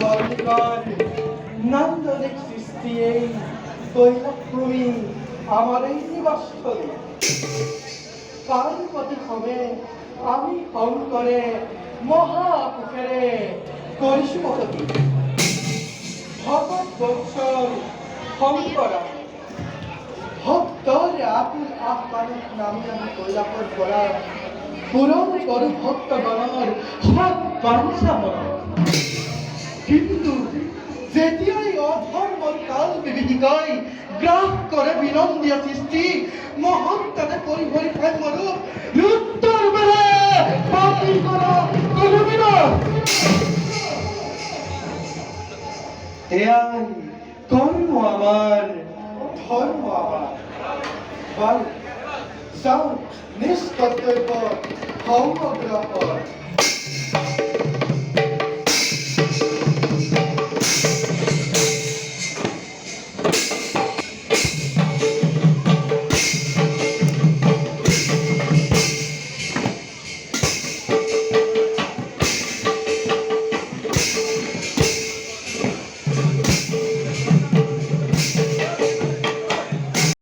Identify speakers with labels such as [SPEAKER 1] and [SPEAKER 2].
[SPEAKER 1] মল্লিকার নান্দনিক সৃষ্টি এই কৈলাসভূমি আমার এই নিবাসস্থলী। পার্বতী হবে আমি শঙ্করে মহাপুখরে করিষ্মতী ভগৎ বৎসল শঙ্করা ভক্তর আকুল আহ্বানত নামে আমি কৈলাসর পরা পূরণ করু ভক্তগণর সৎ বাঞ্ছা মন। কিন্তু যেতিয়াই অধর্মৰ কাল বিভীষিকাই গ্ৰাস কৰে বিনন্দীয় সৃষ্টি মহত্তানে পৰি ভৰি খাই মৰো উত্তৰ বেলে পাপি কৰা কলমিন এয়াই কর্ম আমার ধর্ম আমার। যাও নিষ্কর্তব্য ধর্ম গ্রহ